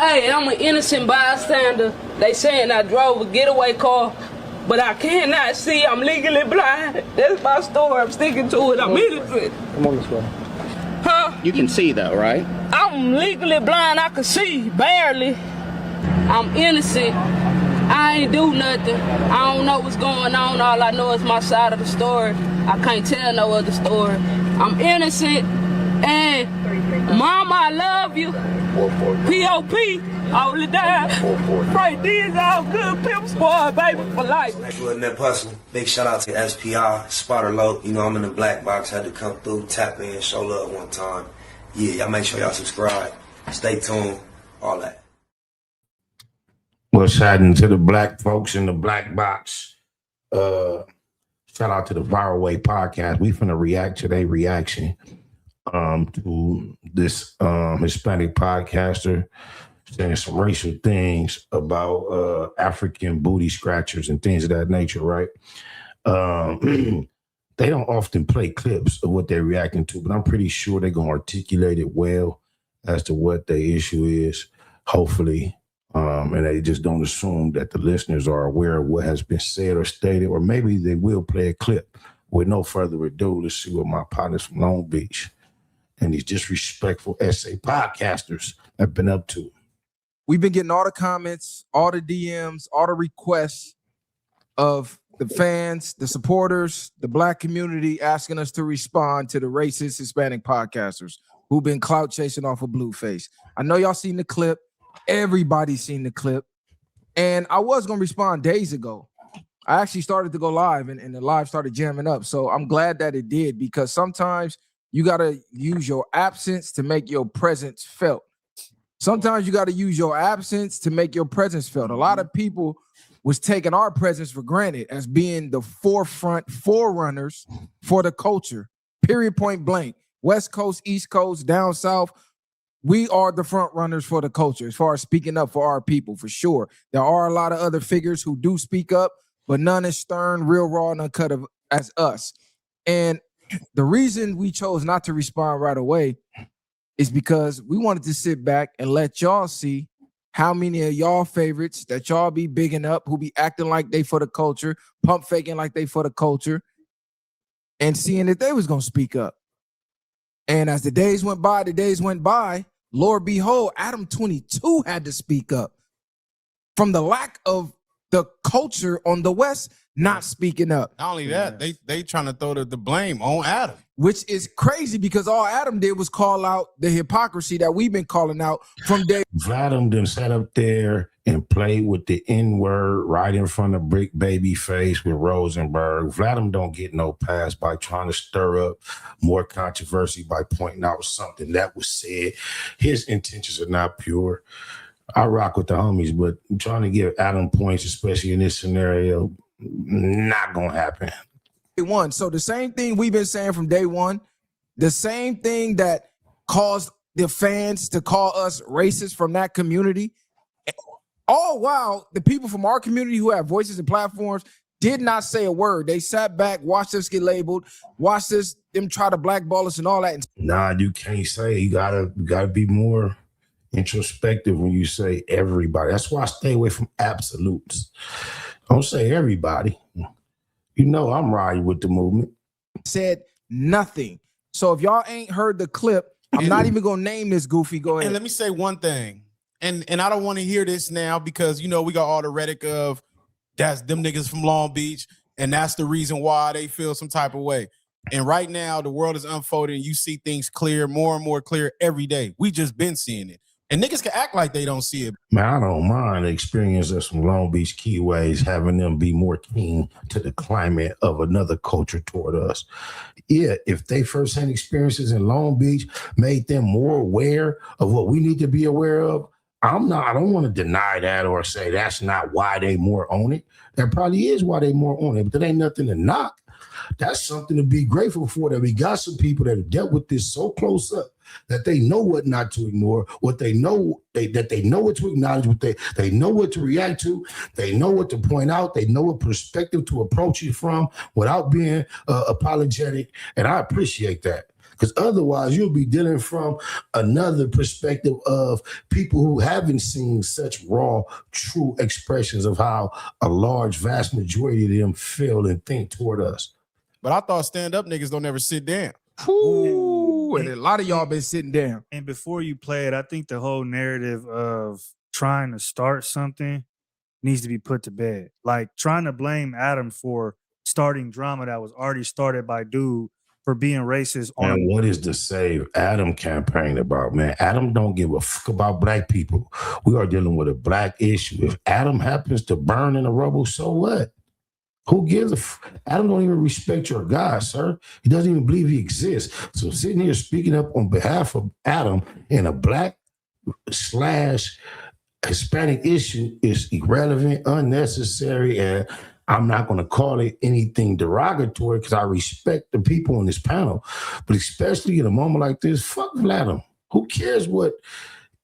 Hey, I'm an innocent bystander. They saying I drove a getaway car, but I cannot see. I'm legally blind. That's my story. I'm sticking to it. I'm innocent. Come on this way. Huh? You can see though, right? I'm legally blind. I can see, barely. I'm innocent. I ain't do nothing. I don't know what's going on. All I know is my side of the story. I can't tell no other story. I'm innocent. And Mama, I love you. P.O.P. all the time. Right, these all good pimp squad, baby, for life. With Nip Hustle. Big shout out to SPR, Spotter Low. You know I'm in the black box. Had to come through, tap in, show love one time. Yeah, y'all make sure y'all subscribe. Stay tuned. All that. What's happening to the black folks in the black box? Shout out to the Viral Way podcast. We finna react to their reaction to this Hispanic podcaster saying some racial things about African booty scratchers and things of that nature, right? They don't often play clips of what they're reacting to, but I'm pretty sure they're going to articulate it well as to what the issue is, hopefully. And they just don't assume that the listeners are aware of what has been said or stated, or maybe they will play a clip. With no further ado, let's see what my partners from Long Beach and these disrespectful SA podcasters have been up to. We've been getting all the comments, all the DMs, all the requests of the fans, the supporters, the black community asking us to respond to the racist Hispanic podcasters who've been clout chasing off of Blueface. I know y'all seen the clip. Everybody's seen the clip. And I was going to respond days ago. I actually started to go live and the live started jamming up. So I'm glad that it did, because sometimes you got to use your absence to make your presence felt. Sometimes you got to use your absence to make your presence felt. A lot of people was taking our presence for granted as being the forefront forerunners for the culture, period, point blank. West Coast, East Coast, down South, we are the front runners for the culture as far as speaking up for our people, for sure. There are a lot of other figures who do speak up, but none as stern, real, raw, and uncut as us. And the reason we chose not to respond right away is because we wanted to sit back and let y'all see how many of y'all favorites that y'all be bigging up, who be acting like they for the culture, pump faking like they for the culture, and seeing that they was going to speak up. And as the days went by, Lord behold, Adam 22 had to speak up from the lack of the culture on the West not speaking up. Not only that, they trying to throw the blame on Adam. Which is crazy, because all Adam did was call out the hypocrisy that we've been calling out from day. Vladim then sat up there and played with the N-word right in front of Brick Babyface with Rosenberg. Vladim don't get no pass by trying to stir up more controversy by pointing out something that was said. His intentions are not pure. I rock with the homies, but trying to give Adam points, especially in this scenario, not gonna happen. One. So the same thing we've been saying from day one, the same thing that caused the fans to call us racist from that community, all while the people from our community who have voices and platforms did not say a word. They sat back, watched us get labeled, watched them try to blackball us and all that. Nah, you can't say. You gotta be more introspective when you say everybody. That's why I stay away from absolutes. Don't say everybody. You know I'm riding with the movement. Said nothing. So if y'all ain't heard the clip, I'm not even gonna name this goofy. Go ahead. And let me say one thing. And I don't want to hear this now, because you know we got all the rhetoric of that's them niggas from Long Beach, and that's the reason why they feel some type of way. And right now the world is unfolding. You see things clear, more and more clear every day. We just been seeing it. And niggas can act like they don't see it. Man, I don't mind the experience of some Long Beach Keyways, having them be more keen to the climate of another culture toward us. Yeah, if they firsthand experiences in Long Beach made them more aware of what we need to be aware of, I don't want to deny that or say that's not why they more own it. That probably is why they more own it, but that ain't nothing to knock. That's something to be grateful for, that we got some people that have dealt with this so close up that they know what not to ignore, what they know, that they know what to acknowledge, what they know what to react to, they know what to point out, they know what perspective to approach it from without being apologetic, and I appreciate that. Because otherwise, you'll be dealing from another perspective of people who haven't seen such raw, true expressions of how a large, vast majority of them feel and think toward us. But I thought stand-up niggas don't ever sit down. Ooh, and a lot of y'all been sitting down. And before you play it, I think the whole narrative of trying to start something needs to be put to bed. Like trying to blame Adam for starting drama that was already started by dude for being racist. And what is the Save Adam campaign about, man? Adam don't give a fuck about black people. We are dealing with a black issue. If Adam happens to burn in the rubble, so what? Who gives a Adam don't even respect your God, sir. He doesn't even believe he exists. So sitting here speaking up on behalf of Adam in a black / Hispanic issue is irrelevant, unnecessary, and I'm not going to call it anything derogatory because I respect the people on this panel. But especially in a moment like this, fuck Adam. Who cares what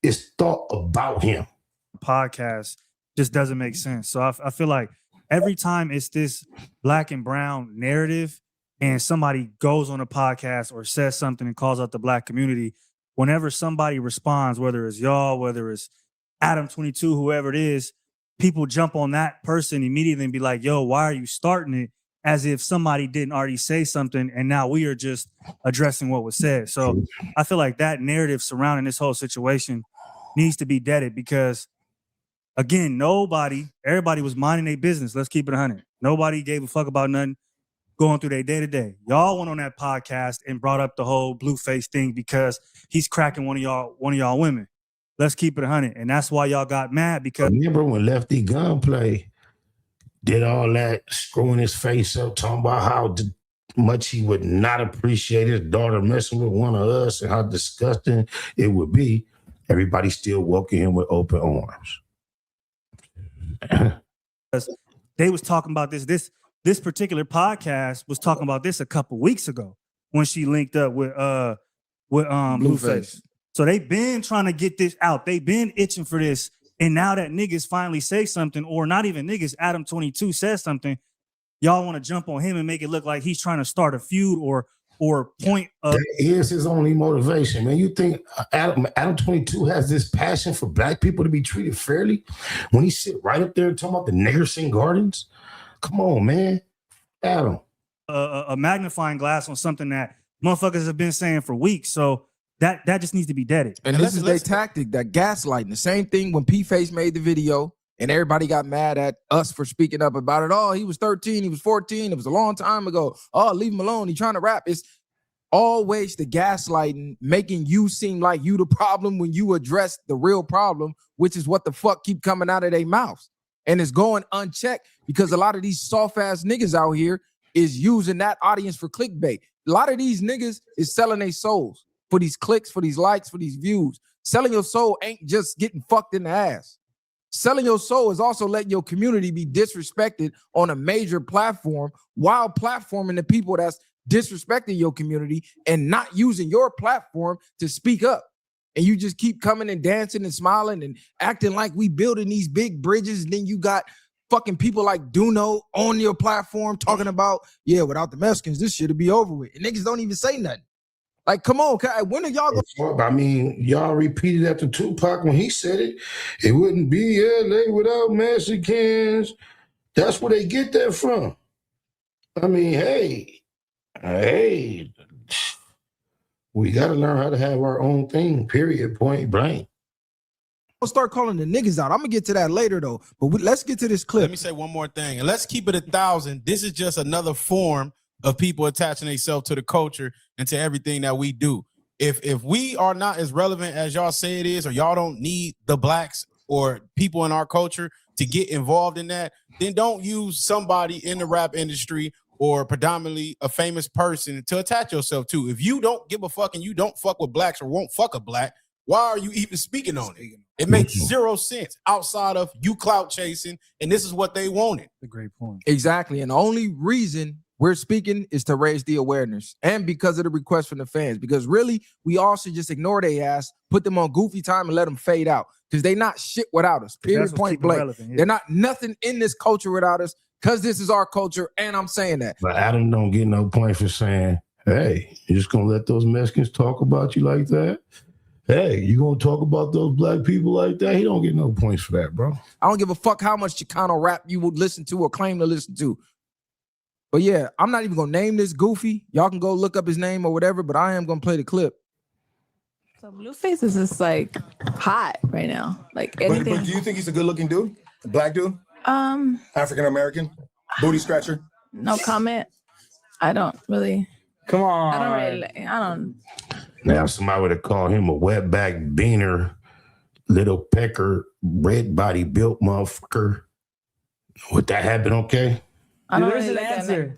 is thought about him? Podcast just doesn't make sense. So I feel like every time it's this black and brown narrative and somebody goes on a podcast or says something and calls out the black community, whenever somebody responds, whether it's y'all, whether it's Adam 22, whoever it is, people jump on that person immediately and be like, yo, why are you starting it? As if somebody didn't already say something and now we are just addressing what was said. So I feel like that narrative surrounding this whole situation needs to be deaded because, again, everybody was minding their business. Let's keep it 100. Nobody gave a fuck about nothing going through their day-to-day. Y'all went on that podcast and brought up the whole Blueface thing because he's cracking one of y'all women. Let's keep it 100. And that's why y'all got mad because... Remember when Lefty Gunplay did all that, screwing his face up, talking about how much he would not appreciate his daughter messing with one of us and how disgusting it would be. Everybody still welcoming him with open arms. They was talking about this particular podcast was talking about this a couple weeks ago when she linked up with Blueface. So they've been trying to get this out. They've been itching for this. And now that niggas finally say something, or not even niggas, Adam 22 says something, y'all want to jump on him and make it look like he's trying to start a feud or point of... That is his only motivation, man. You think Adam 22 has this passion for black people to be treated fairly when he sit right up there talking about the Nickerson Gardens? Come on, man. Adam. A magnifying glass on something that motherfuckers have been saying for weeks. So that just needs to be deaded. And this is their tactic, that gaslighting. The same thing when P-Face made the video and everybody got mad at us for speaking up about it. Oh, he was 13, he was 14. It was a long time ago. Oh, leave him alone. He's trying to rap. It's always the gaslighting, making you seem like you the problem when you address the real problem, which is what the fuck keep coming out of their mouths. And it's going unchecked because a lot of these soft-ass niggas out here is using that audience for clickbait. A lot of these niggas is selling their souls for these clicks, for these likes, for these views. Selling your soul ain't just getting fucked in the ass. Selling your soul is also letting your community be disrespected on a major platform while platforming the people that's disrespecting your community and not using your platform to speak up. And you just keep coming and dancing and smiling and acting like we building these big bridges. And then you got fucking people like Duno on your platform talking about, yeah, without the Mexicans, this shit'll be over with. And niggas don't even say nothing. Like, come on, when are y'all going? I mean, y'all repeated after Tupac when he said it. It wouldn't be LA without Mexicans. That's where they get that from. I mean, hey, we got to learn how to have our own thing, period, point blank. I'll start calling the niggas out. I'm going to get to that later, though. But let's get to this clip. Let me say one more thing, and let's keep it 1,000. This is just another form of people attaching themselves to the culture and to everything that we do. If we are not as relevant as y'all say it is, or y'all don't need the blacks or people in our culture to get involved in that, then don't use somebody in the rap industry or predominantly a famous person to attach yourself to. If you don't give a fuck and you don't fuck with blacks or won't fuck a black, why are you even speaking on it? It makes zero sense outside of you clout chasing, and this is what they wanted. A great point. Exactly. And the only reason we're speaking is to raise the awareness and because of the request from the fans, because really we all should just ignore their ass, put them on goofy time and let them fade out because they not shit without us, period, point blank. Yeah. They're not nothing in this culture without us because this is our culture, and I'm saying that. But Adam don't get no point for saying Hey, you just gonna let those Mexicans talk about you like that? Hey, you gonna talk about those black people like that? He don't get no points for that, bro. I don't give a fuck how much Chicano rap you would listen to or claim to listen to. But yeah, I'm not even gonna name this goofy. Y'all can go look up his name or whatever, but I am gonna play the clip. So Blueface is just like hot right now. Like But anything. do you think he's a good-looking dude? A black dude? Um, African American? Booty scratcher? no comment. I don't really. Come on. I don't really. I don't. Now, if somebody would have called him a wetback beaner, little pecker, red body built motherfucker, would that happen okay? I don't There's really an look at answer.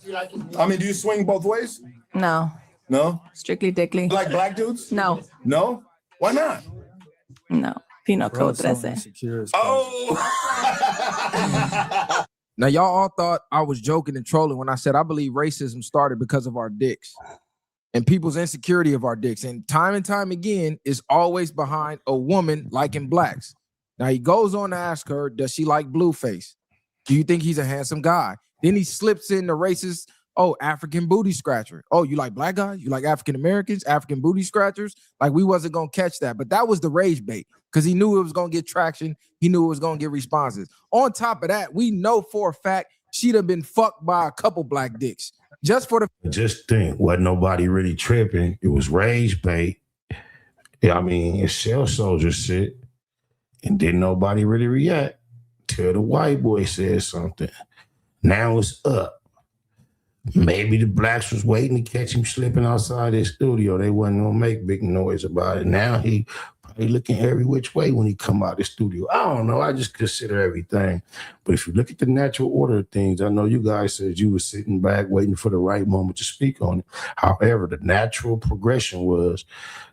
I mean, do you swing both ways? No, No? strictly dickly. Like black dudes? No, No? Why not? no. Pino Bro, code so 13. insecure as fuck. Oh! Now, y'all all thought I was joking and trolling when I said I believe racism started because of our dicks and people's insecurity of our dicks. And time again, is always behind a woman liking blacks. Now, he goes on to ask her, does she like Blueface? Do you think he's a handsome guy? Then he slips in the racist, oh, African booty scratcher. Oh, you like black guys? You like African Americans, African booty scratchers? Like we wasn't going to catch that. But that was the rage bait because he knew it was going to get traction. He knew it was going to get responses. On top of that, we know for a fact she'd have been fucked by a couple black dicks. Just for the Just think, wasn't nobody really tripping. It was rage bait. Yeah, I mean, it's shell soldier shit. And didn't nobody really react till the white boy said something. Now it's up. Maybe the blacks was waiting to catch him slipping outside their studio. They wasn't gonna make big noise about it. Now he probably looking every which way when he come out the studio. I don't know. I just consider everything. But if you look at the natural order of things, I know you guys said you were sitting back waiting for the right moment to speak on it. However, the natural progression was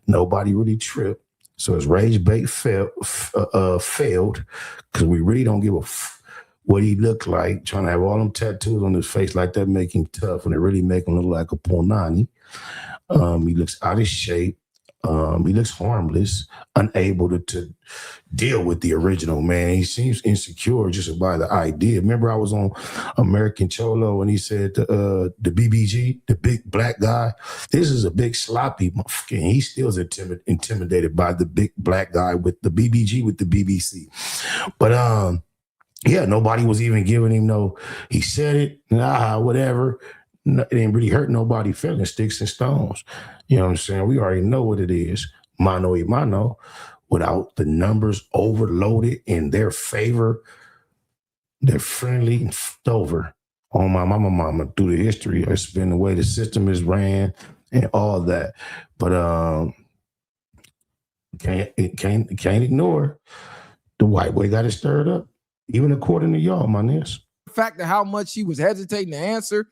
nobody really tripped. So his rage bait failed because we really don't give a what he looked like, trying to have all them tattoos on his face like that make him tough, and it really make him look like a Punani. He looks out of shape. He looks harmless, unable to deal with the original man. He seems insecure just by the idea. Remember, I was on American Cholo and he said the BBG, the big black guy, this is a big sloppy motherfucker. He still's intimidated by the big black guy with the BBG with the BBC. But yeah, nobody was even giving him no, he said it, whatever. No, it didn't really hurt nobody feeling sticks and stones. You know what I'm saying? We already know what it is. Mano y mano, without the numbers overloaded in their favor, they're friendly and over on my mama through the history. It's been the way the system is ran and all that. But can't ignore the white boy got it stirred up. Even according to y'all, my niggas. fact of how much she was hesitating to answer.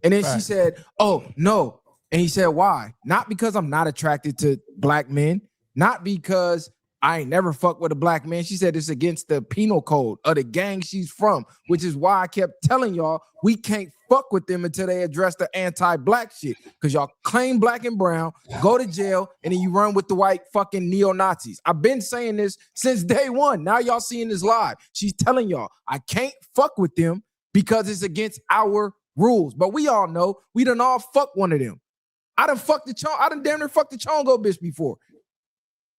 And then she said, oh, no. And he said, why? Not because I'm not attracted to black men. Not because I ain't never fucked with a black man. She said it's against the penal code of the gang she's from, which is why I kept telling y'all we can't fuck with them until they address the anti-black shit. Because y'all claim black and brown, go to jail, and then you run with the white fucking neo-Nazis. I've been saying this since day one. Now y'all seeing this live. She's telling y'all I can't fuck with them because it's against our rules. But we all know we done all fuck one of them. I done damn near fucked the Chongo bitch before.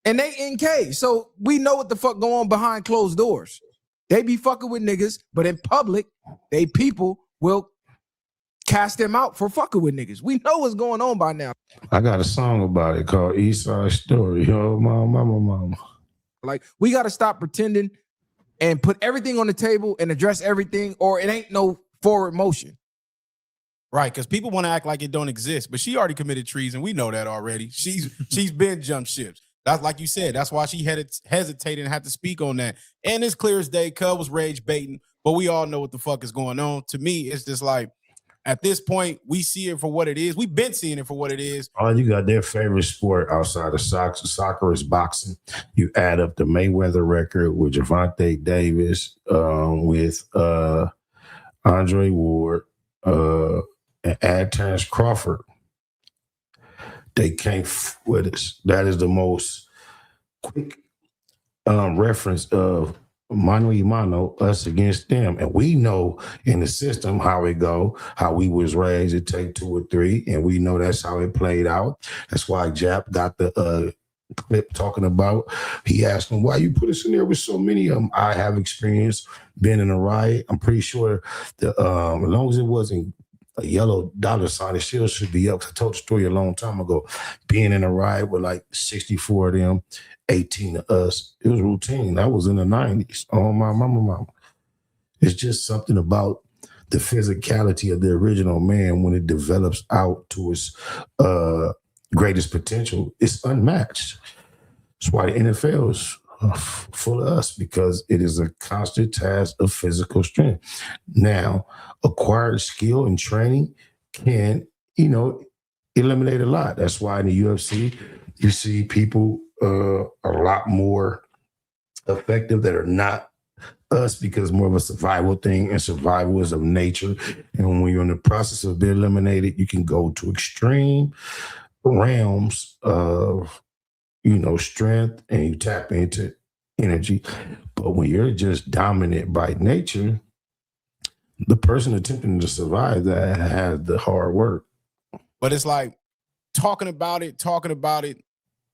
And they NK. So we know what the fuck go on behind closed doors. They be fucking with niggas, but in public, they people will cast them out for fucking with niggas. We know what's going on by now. I got a song about it called East Side Story. Oh, mama. Like, we got to stop pretending and put everything on the table and address everything, or it ain't no forward motion. Right, because people want to act like it don't exist, but she already committed treason. We know that already. She's been jumped ships. That's like you said. That's why she hesitated and had to speak on that. And it's clear as day, Cub was rage baiting, but we all know what the fuck is going on. To me, it's just like, at this point, we see it for what it is. We've been seeing it for what it is. All you got their favorite sport outside of soccer is boxing. You add up the Mayweather record with Gervonta Davis, with Andre Ward, and add Terrence Crawford. They can't with us. That is the most quick reference of mano y mano, us against them. And we know in the system how it go, how we was raised to take 2 or 3, and we know that's how it played out. That's why Jap got the clip talking about, he asked him, why you put us in there with so many of them? I have experience being in a riot. I'm pretty sure that as long as it wasn't a yellow dollar sign, it still should be up. I told the story a long time ago. Being in a riot with like 64 of them, 18 of us, it was routine. That was in the 90s. Oh, my mama. It's just something about the physicality of the original man when it develops out to its greatest potential. It's unmatched. That's why the NFL is full of us, because it is a constant task of physical strength. Now, acquired skill and training can, eliminate a lot. That's why in the UFC, you see people a lot more effective that are not us, because more of a survival thing, and survival is of nature. And when you're in the process of being eliminated, you can go to extreme realms of strength, and you tap into energy. But when you're just dominant by nature, the person attempting to survive that has the hard work. But it's like talking about it.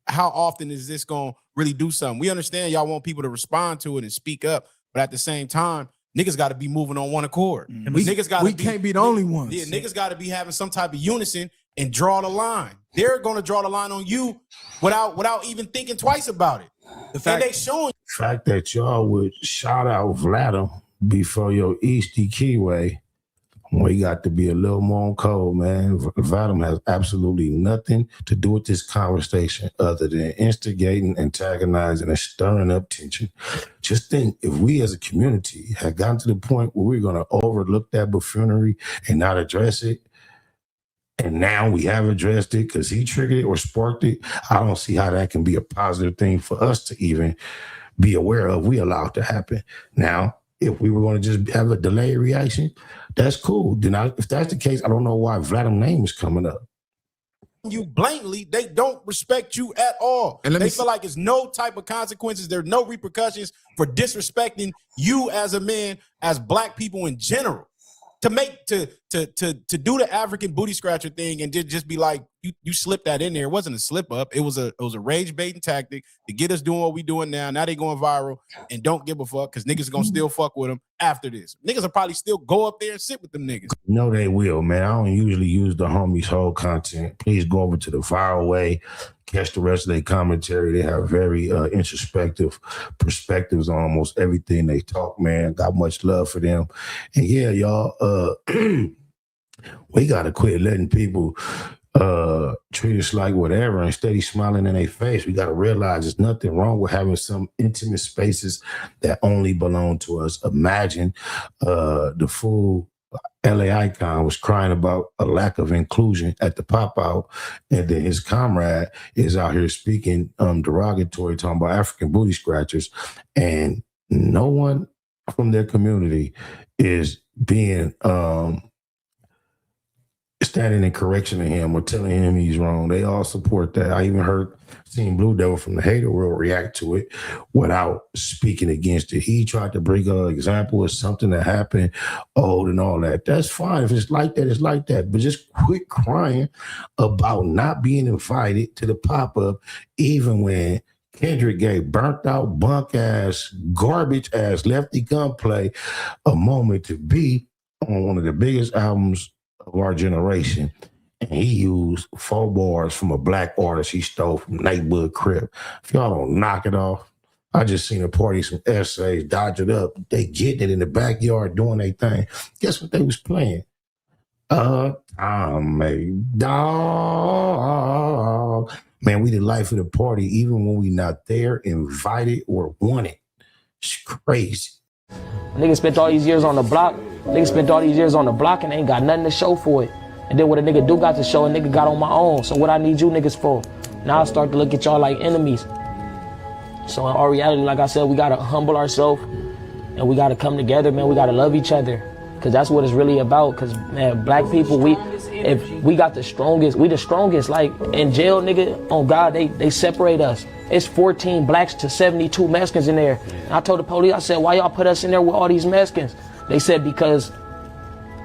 How often is this going to really do something? We understand y'all want people to respond to it and speak up, but at the same time, niggas got to be moving on one accord. We can't be the only ones. Yeah, niggas got to be having some type of unison and draw the line. They're going to draw the line on you without even thinking twice about it. The fact that y'all would shout out Vladimir before your Eastie Keyway, we got to be a little more on code, man. Vladimir has absolutely nothing to do with this conversation other than instigating, antagonizing, and stirring up tension. Just think, if we as a community had gotten to the point where we're going to overlook that buffoonery and not address it, and now we have addressed it because he triggered it or sparked it, I don't see how that can be a positive thing for us to even be aware of. We allow it to happen. Now, if we were going to just have a delayed reaction, that's cool. Then if that's the case, I don't know why Vladimir's name is coming up. You blatantly, they don't respect you at all. And they feel like it's no type of consequences. There are no repercussions for disrespecting you as a man, as black people in general. To do the African booty scratcher thing and just be like, you slipped that in there. It wasn't a slip up. It was a rage baiting tactic to get us doing what we doing now. Now they going viral and don't give a fuck because niggas gonna still fuck with them after this. Niggas will probably still go up there and sit with them niggas. No, they will, man. I don't usually use the homies' whole content. Please go over to the Viral Way. Catch the rest of their commentary. They have very introspective perspectives on almost everything they talk, man. Got much love for them. And yeah, y'all, we got to quit letting people treat us like whatever and steady smiling in their face. We got to realize there's nothing wrong with having some intimate spaces that only belong to us. Imagine the fool LA Icon was crying about a lack of inclusion at the pop-out, and then his comrade is out here speaking derogatory, talking about African booty scratchers, and no one from their community is being standing in correction of him or telling him he's wrong. They all support that. I even seen Blue Devil from the Hater World react to it without speaking against it. He tried to bring an example of something that happened old and all that. That's fine. If it's like that, it's like that. But just quit crying about not being invited to the pop-up, even when Kendrick gave burnt out, bunk ass, garbage ass Lefty Gunplay a moment to be on one of the biggest albums of our generation. And he used 4 bars from a black artist he stole from Neighborhood Crip. If y'all don't knock it off, I just seen a party, some essays, dodge it up. They getting it in the backyard doing their thing. Guess what they was playing? I'm a dog. Man, we the life of the party, even when we not there, invited or wanted. It's crazy. Niggas spent all these years on the block. Niggas spent all these years on the block and ain't got nothing to show for it. And then what a nigga do got to show, a nigga got on my own. So what I need you niggas for? Now I start to look at y'all like enemies. So in all reality, like I said, we gotta humble ourselves and we gotta come together, man. We gotta love each other. Cause that's what it's really about. Cause man, black people, we if we got the strongest, we the strongest. Like in jail, nigga, on God, they separate us. It's 14 blacks to 72 Mexicans in there. And I told the police, I said, why y'all put us in there with all these Mexicans? They said because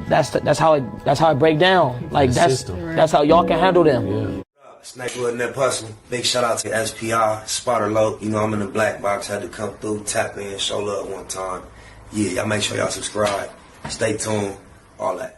that's how it break down. Like that's how y'all can handle them. Snakewood and that person. Big shout out to SPI, Spotter Low. You know, I'm in the black box, had to come through, tap in, show love one time. Yeah, y'all make sure y'all subscribe. Stay tuned, all that.